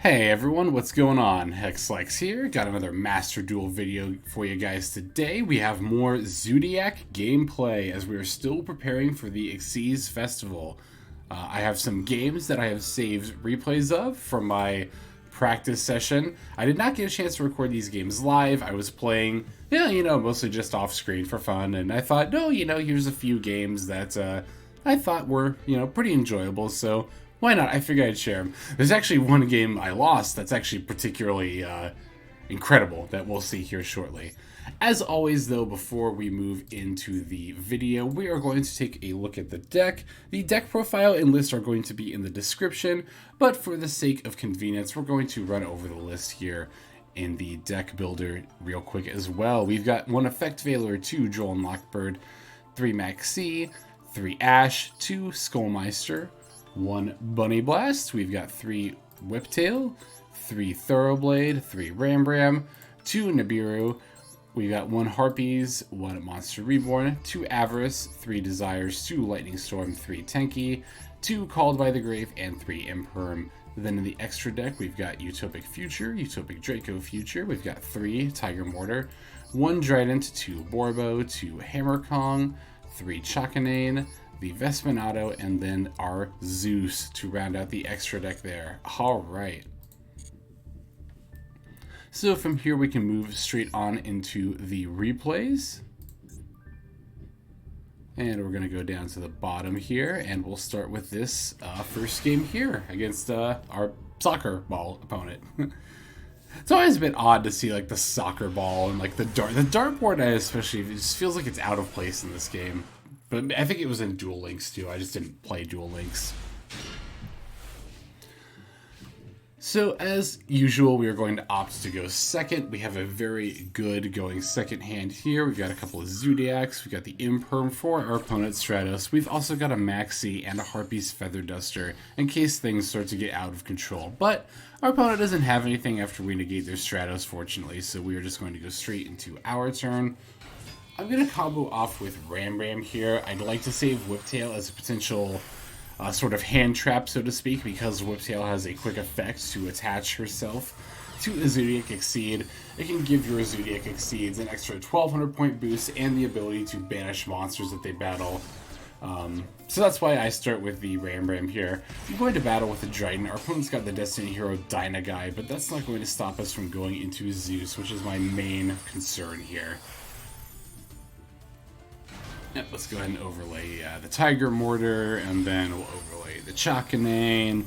Hey everyone, what's going on? Xyz here. Got another Master Duel video for you guys today. We have more Zoodiac gameplay as we are still preparing for the Xyz Festival. I have some games that I have saved replays of from my practice session. I did not get a chance to record these games live. I was playing, mostly just off screen for fun, and I thought, here's a few games that I thought were, pretty enjoyable, so why not? I figured I'd share them. There's actually one game I lost that's actually particularly incredible that we'll see here shortly. As always, though, before we move into the video, we are going to take a look at the deck. The deck profile and list are going to be in the description, but for the sake of convenience, we're going to run over the list here in the deck builder real quick as well. We've got 1 Effect Veiler, 2 Droll and Lockbird, 3 Maxx, 3 Ash, 2 Skull Meister, 1 Bunnyblast, we've got 3 Whiptail, 3 Thoroughblade, 3 Ramram, 2 Nibiru, we've got 1 Harpies, 1 Monster Reborn, 2 Avarice, 3 Desires, 2 Lightning Storm, 3 Tenki, 2 Called by the Grave, and 3 Imperm. Then in the extra deck, we've got Utopic Future, Utopic Draco Future, we've got 3 Tigermoartar, 1 Drident, 2 Boarbow, 2 Hammerkong, 3 Chakanine, the Vespenato, and then our Zeus to round out the extra deck there. Alright. So from here we can move straight on into the replays. And we're going to go down to the bottom here, and we'll start with this first game here against our soccer ball opponent. It's always a bit odd to see like the soccer ball and like the dartboard especially, it just feels like it's out of place in this game. But I think it was in Duel Links too. I just didn't play Duel Links. So as usual, we are going to opt to go second. We have a very good going second hand here. We've got a couple of Zoodiacs. We've got the Imperm for our opponent Stratos. We've also got a Maxx and a Harpie's Feather Duster in case things start to get out of control. But our opponent doesn't have anything after we negate their Stratos, fortunately. So we are just going to go straight into our turn. I'm going to combo off with Ramram here. I'd like to save Whiptail as a potential sort of hand trap, so to speak, because Whiptail has a quick effect to attach herself to a Zoodiac Exceed. It can give your Zoodiac Exceeds an extra 1200 point boost and the ability to banish monsters that they battle. So that's why I start with the Ramram here. I'm going to battle with the Drident. Our opponent's got the Destiny Hero Dyna Guy, but that's not going to stop us from going into Zeus, which is my main concern here. Yep, let's go ahead and overlay the Tigermoartar, and then we'll overlay the Chakanine,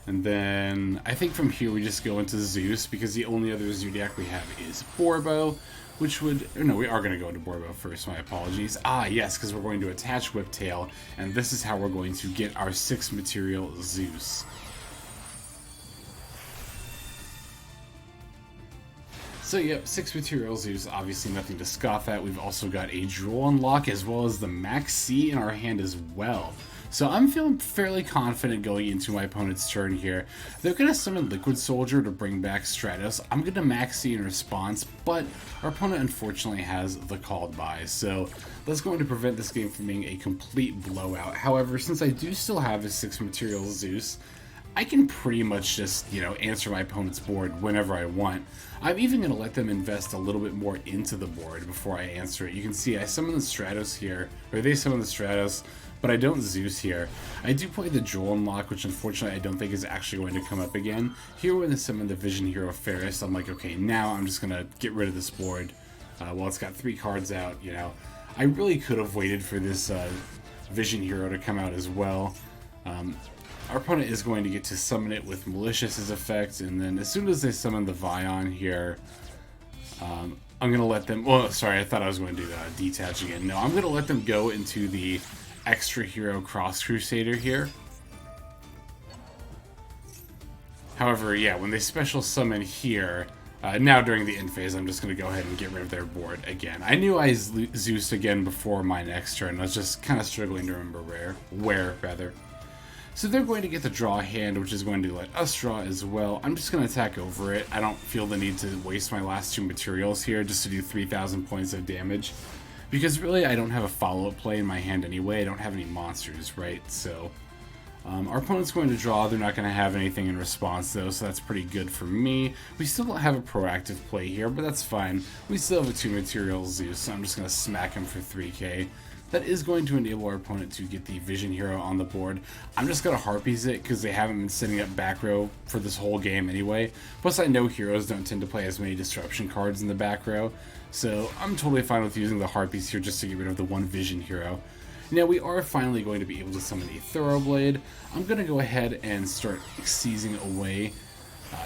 and then I think from here we just go into Zeus, because the only other Zoodiac we have is Boarbow, which would, or no, we are going to go into Boarbow first, my apologies. Ah, yes, because we're going to attach Whiptail, and this is how we're going to get our 6 material Zeus. So yep, 6 material Zeus, obviously nothing to scoff at. We've also got a Droll unlock as well as the Maxx in our hand as well. So I'm feeling fairly confident going into my opponent's turn here. They're going to summon Liquid Soldier to bring back Stratos. I'm going to Maxx in response, but our opponent unfortunately has the Called By. So that's going to prevent this game from being a complete blowout. However, since I do still have a 6 material Zeus, I can pretty much just, answer my opponent's board whenever I want. I'm even going to let them invest a little bit more into the board before I answer it. You can see I summon the Stratos here, or they summon the Stratos, but I don't Zeus here. I do play the Droll unlock, which unfortunately I don't think is actually going to come up again. Here when they summon the Vision Hero Ferris, I'm like, okay, now I'm just going to get rid of this board. Well, it's got 3 cards out, I really could have waited for this Vision Hero to come out as well. Our opponent is going to get to summon it with Malicious' effect, and then as soon as they summon the Vion here, I'm going to let them... Well, sorry, I thought I was going to do that detach again. No, I'm going to let them go into the Extra Hero Cross Crusader here. However, yeah, when they special summon here, now during the end phase, I'm just going to go ahead and get rid of their board again. I knew I Zeused again before my next turn. I was just kind of struggling to remember where. So they're going to get the draw hand, which is going to let us draw as well. I'm just going to attack over it. I don't feel the need to waste my last 2 materials here just to do 3,000 points of damage. Because really, I don't have a follow-up play in my hand anyway. I don't have any monsters, right? So Our opponent's going to draw. They're not going to have anything in response, though, so that's pretty good for me. We still don't have a proactive play here, but that's fine. We still have a 2-material Zeus, so I'm just going to smack him for 3k. That is going to enable our opponent to get the Vision Hero on the board. I'm just going to Harpies it because they haven't been setting up back row for this whole game anyway. Plus, I know heroes don't tend to play as many disruption cards in the back row, so I'm totally fine with using the Harpies here just to get rid of the one Vision Hero. Now, we are finally going to be able to summon a Thoroughblade. I'm going to go ahead and start seizing away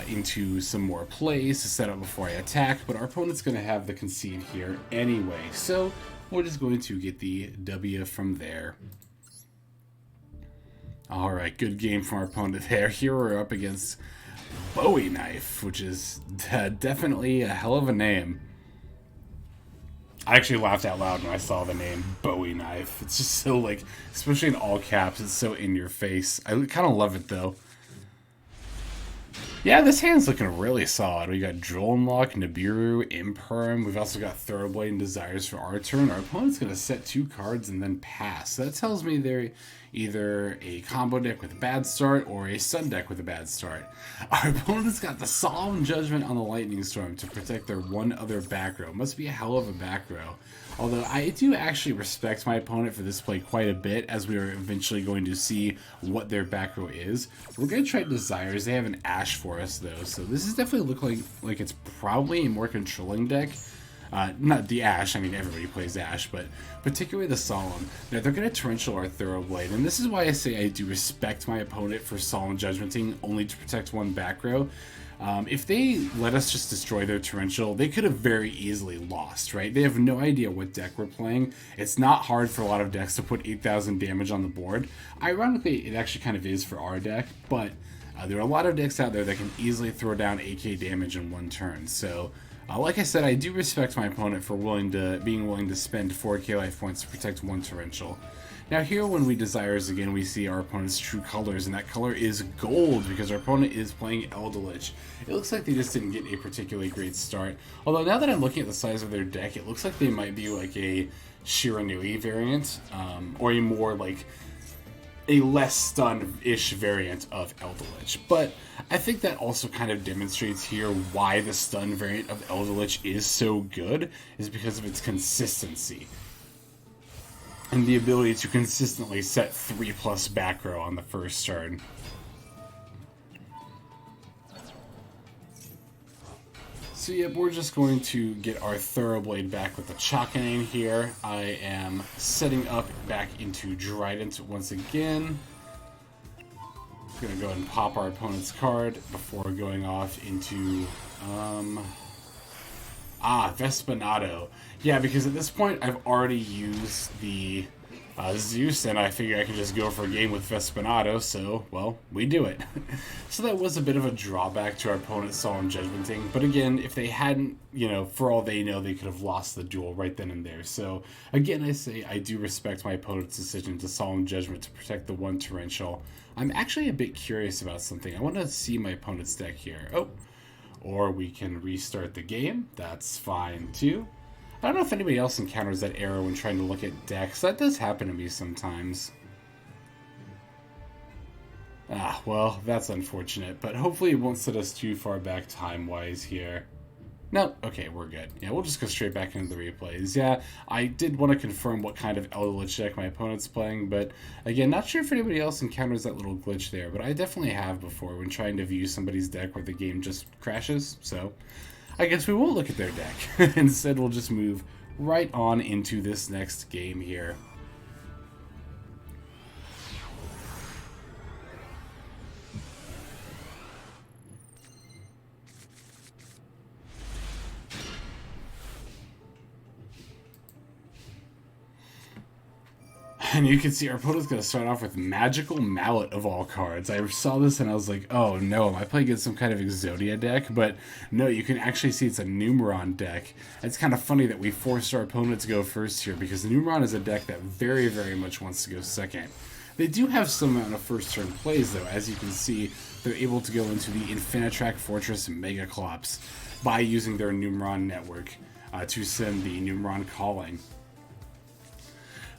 into some more plays to set up before I attack, but our opponent's going to have the concede here anyway, so we're just going to get the W from there. Alright, good game from our opponent there. Here we're up against Bowie Knife, which is definitely a hell of a name. I actually laughed out loud when I saw the name Bowie Knife. It's just so, like, especially in all caps, it's so in your face. I kind of love it, though. Yeah, this hand's looking really solid. We got Droll unlock, Nibiru, Imperm. We've also got Thoroughblade and Desires for our turn. Our opponent's going to set 2 cards and then pass. So that tells me they're either a combo deck with a bad start or a Sun deck with a bad start. Our opponent's got the Solemn Judgment on the Lightning Storm to protect their one other back row. Must be a hell of a back row. Although I do actually respect my opponent for this play quite a bit, as we are eventually going to see what their back row is. We're going to try Desires. They have an Ash for us, though, so this is definitely looking like it's probably a more controlling deck. Not the Ash, I mean everybody plays Ash, but particularly the Solemn. Now they're going to Torrential our Thoroughblade, and this is why I say I do respect my opponent for Solemn Judgmenting only to protect one back row. If they let us just destroy their Torrential, they could have very easily lost, right? They have no idea what deck we're playing. It's not hard for a lot of decks to put 8,000 damage on the board. Ironically, it actually kind of is for our deck, but there are a lot of decks out there that can easily throw down 8k damage in one turn. So, like I said, I do respect my opponent for being willing to spend 4k life points to protect one Torrential. Now here, when we Desires again, we see our opponent's true colors, and that color is gold because our opponent is playing Eldlich. It looks like they just didn't get a particularly great start. Although now that I'm looking at the size of their deck, it looks like they might be like a Shiranui variant, or a more like a less stun-ish variant of Eldlich. But I think that also kind of demonstrates here why the stun variant of Eldlich is so good, is because of its consistency. And the ability to consistently set 3+ back row on the first turn. So yep, we're just going to get our Thoroughblade back with the Chakanine here. I am setting up back into Drident once again. I'm going to go ahead and pop our opponent's card before going off into Vespenato. Yeah, because at this point I've already used the Zeus, and I figure I can just go for a game with Vespenato, so, well, we do it. So that was a bit of a drawback to our opponent's Solemn Judgmenting, but again, if they hadn't, you know, for all they know, they could have lost the duel right then and there. So, again, I say I do respect my opponent's decision to Solemn Judgment to protect the one Torrential. I'm actually a bit curious about something. I want to see my opponent's deck here. Oh, or we can restart the game. That's fine, too. I don't know if anybody else encounters that error when trying to look at decks. That does happen to me sometimes. Well, that's unfortunate, but hopefully it won't set us too far back time-wise here. No, okay, we're good. Yeah, we'll just go straight back into the replays. Yeah, I did want to confirm what kind of Eldlich deck my opponent's playing, but again, not sure if anybody else encounters that little glitch there, but I definitely have before when trying to view somebody's deck where the game just crashes, so I guess we won't look at their deck. Instead, we'll just move right on into this next game here. And you can see our opponent's going to start off with Magical Mallet of all cards. I saw this and I was like, oh no, am I playing against some kind of Exodia deck? But no, you can actually see it's a Numeron deck. It's kind of funny that we forced our opponent to go first here, because the Numeron is a deck that very, very much wants to go second. They do have some amount of first turn plays though. As you can see, they're able to go into the Infinitrack Fortress Megaclops by using their Numeron network to send the Numeron Calling.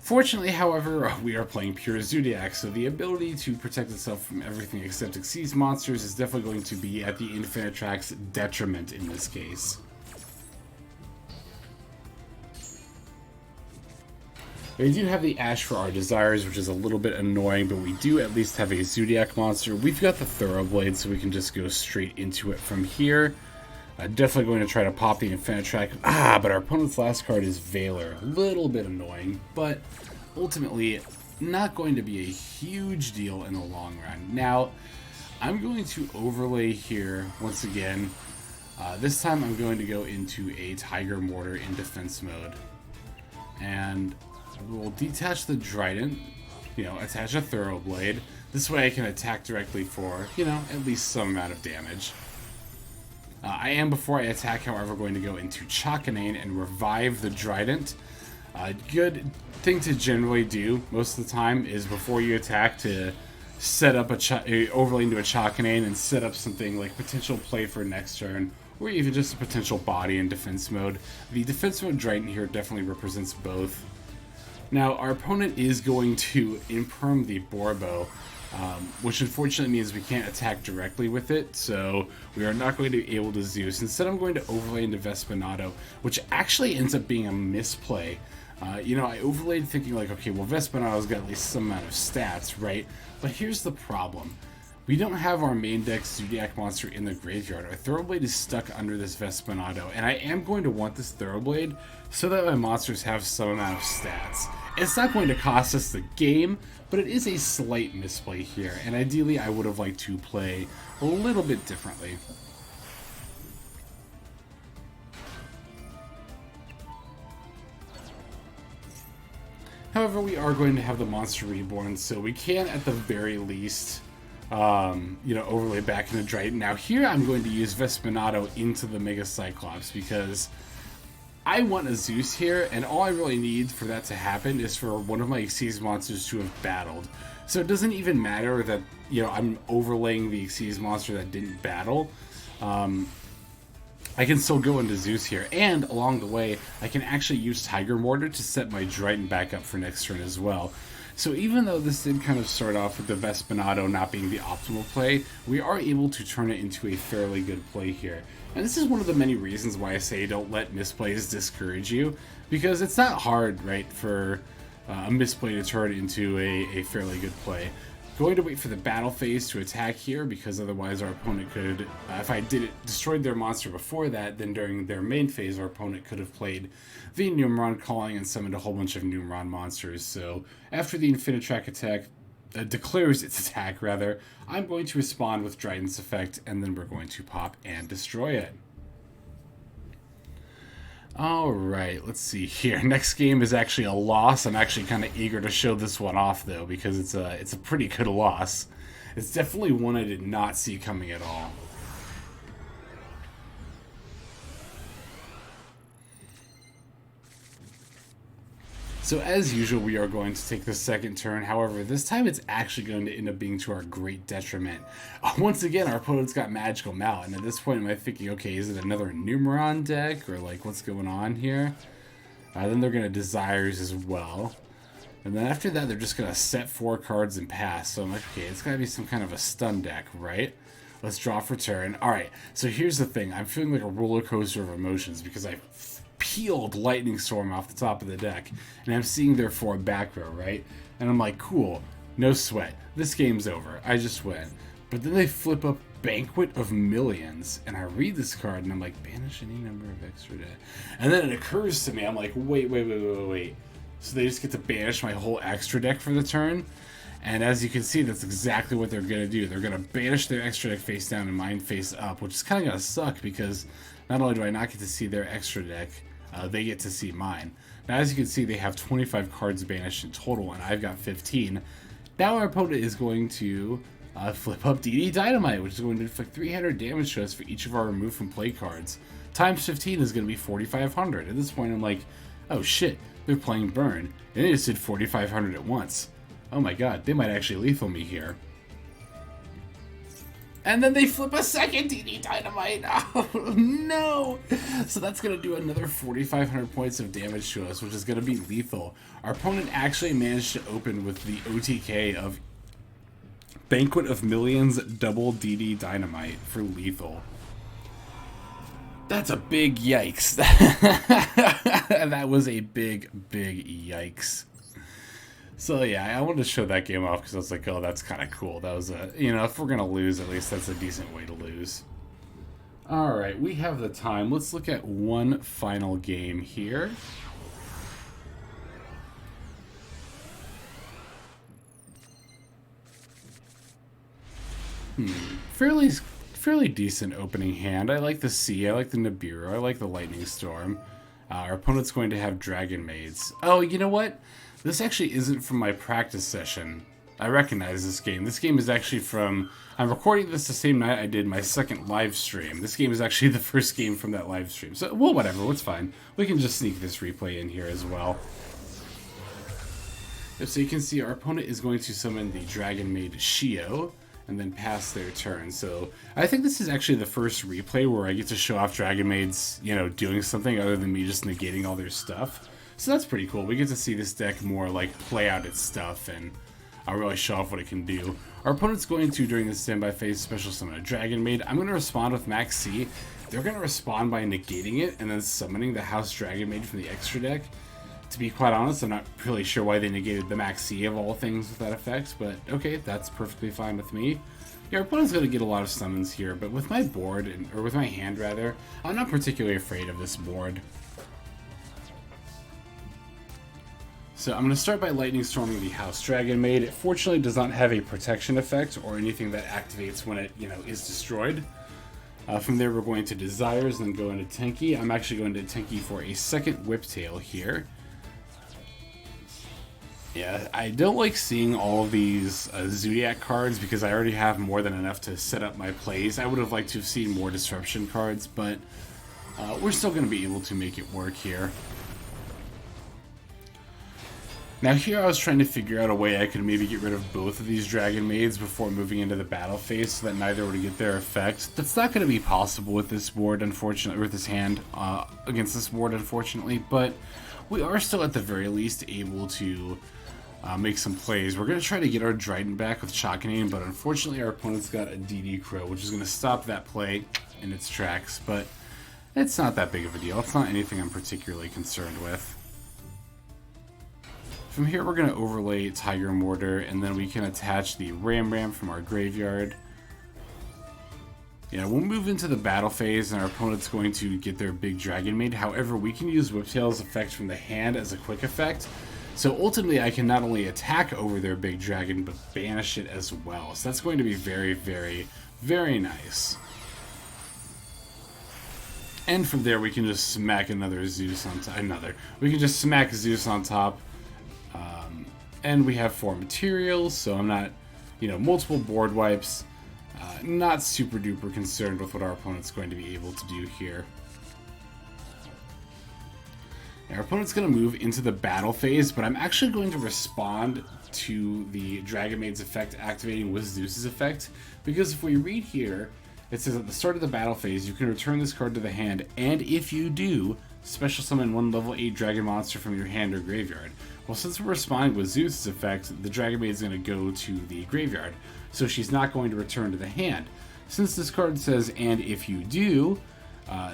Fortunately, however, we are playing pure Zoodiac, so the ability to protect itself from everything except Xyz monsters is definitely going to be at the Infinite Track's detriment in this case. We do have the Ash for our desires, which is a little bit annoying, but we do at least have a Zoodiac monster. We've got the Thoroughblade, so we can just go straight into it from here. Definitely going to try to pop the Infinite Track. But our opponent's last card is Valor. A little bit annoying, but ultimately not going to be a huge deal in the long run. Now, I'm going to overlay here once again. This time I'm going to go into a Tigermoartar in defense mode. And we'll detach the Drident, attach a Thoroughblade. This way I can attack directly for, at least some amount of damage. I am, before I attack, however, going to go into Chakanine and revive the Drident. Good thing to generally do most of the time is before you attack to set up overlay into a Chakanine and set up something like potential play for next turn, or even just a potential body in defense mode. The defense mode Drident here definitely represents both. Now, our opponent is going to imperm the Boarbow, which unfortunately means we can't attack directly with it, so we are not going to be able to Zeus. Instead, I'm going to overlay into Vespenato, which actually ends up being a misplay. I overlaid thinking like, okay, well, Vespenato's got at least some amount of stats, right? But here's the problem. We don't have our main deck Zoodiac monster in the graveyard. Our Thoroughblade is stuck under this Vespenato, and I am going to want this Thoroughblade so that my monsters have some amount of stats. It's not going to cost us the game, but it is a slight misplay here, and ideally I would have liked to play a little bit differently. However, we are going to have the Monster Reborn, so we can at the very least overlay back into Drident. Now here I'm going to use Vespenato into the Mega Cyclops because I want a Zeus here, and all I really need for that to happen is for one of my Xyz monsters to have battled. So it doesn't even matter that, I'm overlaying the Xyz monster that didn't battle. I can still go into Zeus here, and along the way, I can actually use Tigermoartar to set my Drident back up for next turn as well. So even though this did kind of start off with the Vespenato not being the optimal play, we are able to turn it into a fairly good play here. And this is one of the many reasons why I say don't let misplays discourage you, because it's not hard, right, for a misplay to turn into a fairly good play. Going to wait for the battle phase to attack here, because otherwise our opponent could, if I destroyed their monster before that, then during their main phase our opponent could have played the Numeron calling and summoned a whole bunch of Numeron monsters. So after the Infinite Track attack declares its attack, rather, I'm going to respond with Drident's effect, and then we're going to pop and destroy it. Alright, let's see here. Next game is actually a loss. I'm actually kind of eager to show this one off, though, because it's a pretty good loss. It's definitely one I did not see coming at all. So as usual, we are going to take the second turn. However, this time it's actually going to end up being to our great detriment. Once again, our opponent's got Magical Mallet, and at this point am I thinking, okay, is it another Numeron deck, or like what's going on here? Then they're going to Desires as well. And then after that, they're just going to set 4 cards and pass. So I'm like, okay, it's got to be some kind of a stun deck, right? Let's draw for turn. Alright, so here's the thing. I'm feeling like a roller coaster of emotions because I peeled Lightning Storm off the top of the deck, and I'm seeing their 4 back row, right? And I'm like, cool, no sweat. This game's over. I just win. But then they flip up Banquet of Millions, and I read this card, and I'm like, banish any number of extra deck. And then it occurs to me, I'm like, wait. So they just get to banish my whole extra deck for the turn? And as you can see, that's exactly what they're going to do. They're going to banish their extra deck face down and mine face up, which is kind of going to suck because not only do I not get to see their extra deck, they get to see mine. Now, as you can see, they have 25 cards banished in total, and I've got 15. Now our opponent is going to flip up DD Dynamite, which is going to inflict 300 damage to us for each of our remove from play cards. Times 15 is going to be 4,500. At this point, I'm like, oh shit, they're playing Burn. And they just did 4,500 at once. Oh my god, they might actually lethal me here. And then they flip a second DD Dynamite. Oh, no. So that's going to do another 4,500 points of damage to us, which is going to be lethal. Our opponent actually managed to open with the OTK of Banquet of Millions double DD Dynamite for lethal. That's a big yikes. That was a big yikes. So yeah, I wanted to show that game off because I was like, oh, that's kind of cool. That was a, you know, if we're going to lose, at least that's a decent way to lose. Alright, we have the time. Let's look at one final game here. Fairly decent opening hand. I like the Sea, I like the Nibiru, I like the Lightning Storm. Our opponent's going to have Dragonmaids. Oh, you know what? This actually isn't from my practice session. I recognize this game. This game is actually from... I'm recording this the same night I did my second live stream. This game is actually the first game from that live stream. So, well, whatever. It's fine. We can just sneak this replay in here as well. So you can see our opponent is going to summon the Dragonmaid Shio and then pass their turn. So I think this is actually the first replay where I get to show off Dragonmaids, you know, doing something other than me just negating all their stuff. So that's pretty cool. We get to see this deck more like play out its stuff and really show off what it can do. Our opponent's going to, during this standby phase, special summon a Dragonmaid. I'm going to respond with Maxx. They're going to respond by negating it and then summoning the House Dragonmaid from the extra deck. To be quite honest, I'm not really sure why they negated the Maxx of all things with that effect, but okay, that's perfectly fine with me. Yeah, our opponent's going to get a lot of summons here, but with my board, or with my hand rather, I'm not particularly afraid of this board. So I'm going to start by Lightning Storming the House Dragonmaid. It fortunately does not have a protection effect or anything that activates when it, you know, is destroyed. From there we're going to Desires and then go into Tenki. I'm actually going to Tenki for a second Whiptail here. Yeah, I don't like seeing all of these Zoodiac cards because I already have more than enough to set up my plays. I would have liked to have seen more Disruption cards, but we're still going to be able to make it work here. Now here I was trying to figure out a way I could maybe get rid of both of these Dragonmaids before moving into the battle phase so that neither would get their effect. That's not going to be possible with this board, unfortunately, or with this hand against this board, unfortunately, but we are still at the very least able to make some plays. We're going to try to get our Drident back with Chakanine, but unfortunately our opponent's got a DD Crow, which is going to stop that play in its tracks, but it's not that big of a deal. It's not anything I'm particularly concerned with. From here we're going to overlay Tigermoartar, and then we can attach the Ramram from our graveyard. Yeah, we'll move into the battle phase, and our opponent's going to get their big Dragonmaid. However, we can use Whiptail's effect from the hand as a quick effect. So ultimately, I can not only attack over their big dragon, but banish it as well. So that's going to be very, very, very nice. And from there, we can just smack another Zeus on top. We can just smack Zeus on top. And we have 4 materials, so I'm not, you know, multiple board wipes. Not super duper concerned with what our opponent's going to be able to do here. Our opponent's going to move into the battle phase, but I'm actually going to respond to the Dragonmaid's effect activating with Zeus's effect, because if we read here, it says at the start of the battle phase, you can return this card to the hand, and if you do, special summon 1 level 8 dragon monster from your hand or graveyard. Well, since we're responding with Zeus's effect, the Dragonmaid is going to go to the graveyard, so she's not going to return to the hand. Since this card says, and if you do,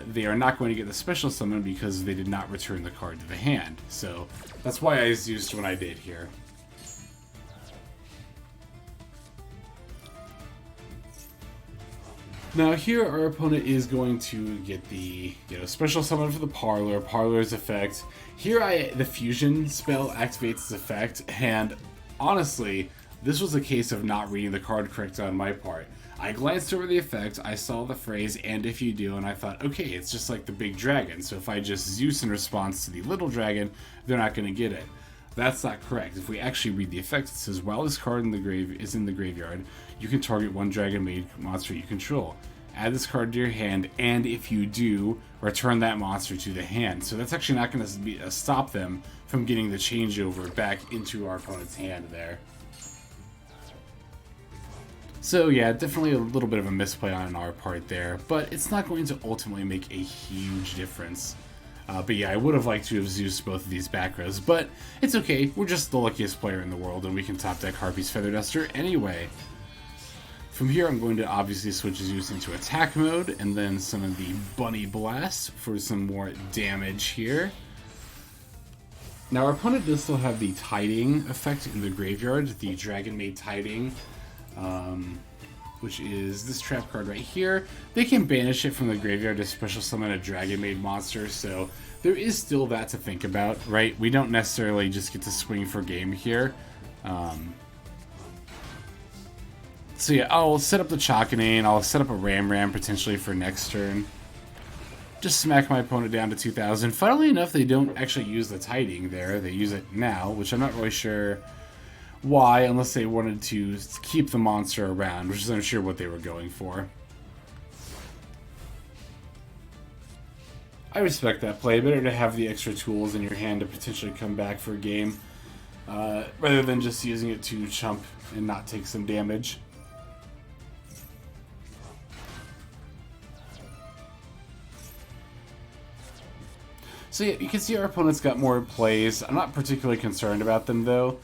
they are not going to get the special summon because they did not return the card to the hand. So that's why I Zeused when I did here. Now here our opponent is going to get the special summon for the Parlor's effect. Here the fusion spell activates its effect, and honestly, this was a case of not reading the card correctly on my part. I glanced over the effect, I saw the phrase, and if you do, and I thought, okay, it's just like the big dragon, so if I just Zeus in response to the little dragon, they're not going to get it. That's not correct. If we actually read the effect, it says, while this card is in the graveyard, you can target 1 Dragonmaid monster you control. Add this card to your hand, and if you do, return that monster to the hand. So that's actually not going to stop them from getting the changeover back into our opponent's hand there. So yeah, definitely a little bit of a misplay on our part there, but it's not going to ultimately make a huge difference. But yeah, I would have liked to have Zeus both of these back rows, but it's okay. We're just the luckiest player in the world, and we can top deck Harpie's Feather Duster anyway. From here, I'm going to obviously switch Zeus into attack mode, and then summon the Bunnyblast for some more damage here. Now, our opponent does still have the Tiding effect in the graveyard, the Dragonmaid Tiding, which is this trap card right here. They can banish it from the graveyard to special summon a Dragonmaid monster, so there is still that to think about, right? We don't necessarily just get to swing for game here. So yeah, I'll set up the Chakanine, I'll set up a Ramram potentially for next turn. Just smack my opponent down to 2,000. Funnily enough, they don't actually use the Tiding there, they use it now, which I'm not really sure why, unless they wanted to keep the monster around, which is I'm sure what they were going for. I respect that play. Better to have the extra tools in your hand to potentially come back for a game, rather than just using it to chump and not take some damage. So yeah, you can see our opponent's got more plays. I'm not particularly concerned about them though,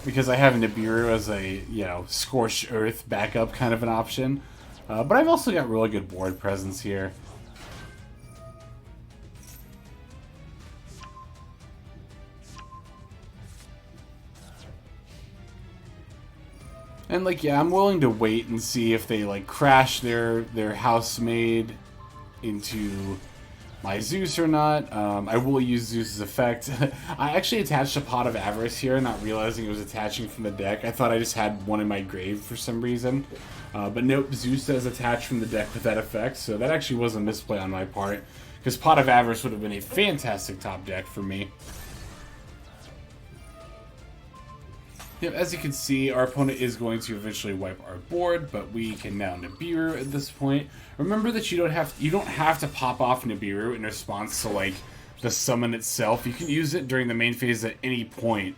because I have Nibiru as a, you know, Scorched Earth backup kind of an option. But I've also got really good board presence here. And like, yeah, I'm willing to wait and see if they like crash their housemaid into my Zeus or not. I will use Zeus's effect. I actually attached a Pot of Avarice here, not realizing it was attaching from the deck. I thought I just had one in my grave for some reason. But nope, Zeus does attach from the deck with that effect, so that actually was a misplay on my part, because Pot of Avarice would have been a fantastic top deck for me. Yep, as you can see, our opponent is going to eventually wipe our board, but we can now Nibiru at this point. Remember that you don't have to pop off Nibiru in response to like the summon itself. You can use it during the main phase at any point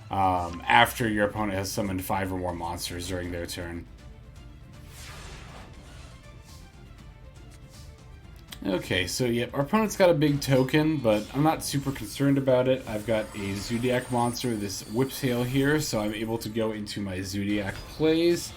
after your opponent has summoned 5 or more monsters during their turn. Okay, so yep, our opponent's got a big token, but I'm not super concerned about it. I've got a Zoodiac monster, this Whiptail here, so I'm able to go into my Zoodiac plays.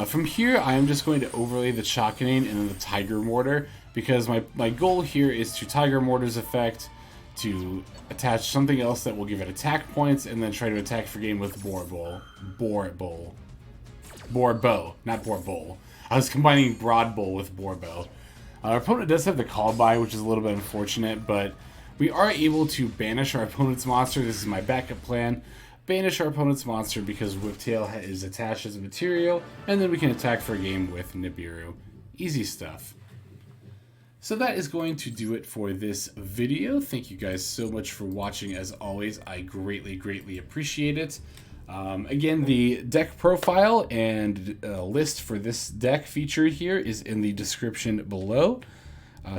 From here, I am just going to overlay the Chakanine and then the Tigermoartar, because my goal here is to Tigermoartar's effect, to attach something else that will give it attack points, and then try to attack for game with Boarbow, not Boarbow. I was combining Broad Bowl with Boarbow. Our opponent does have the call by, which is a little bit unfortunate, but we are able to banish our opponent's monster. This is my backup plan. Banish our opponent's monster because Whiptail is attached as a material, and then we can attack for a game with Nibiru. Easy stuff. So that is going to do it for this video. Thank you guys so much for watching. As always, I greatly appreciate it. Again, the deck profile and list for this deck featured here is in the description below.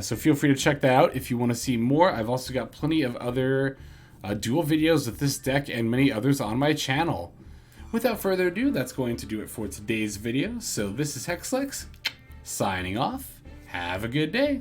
So feel free to check that out if you want to see more. I've also got plenty of other duel videos with this deck and many others on my channel. Without further ado, that's going to do it for today's video. So this is Xyz, signing off. Have a good day.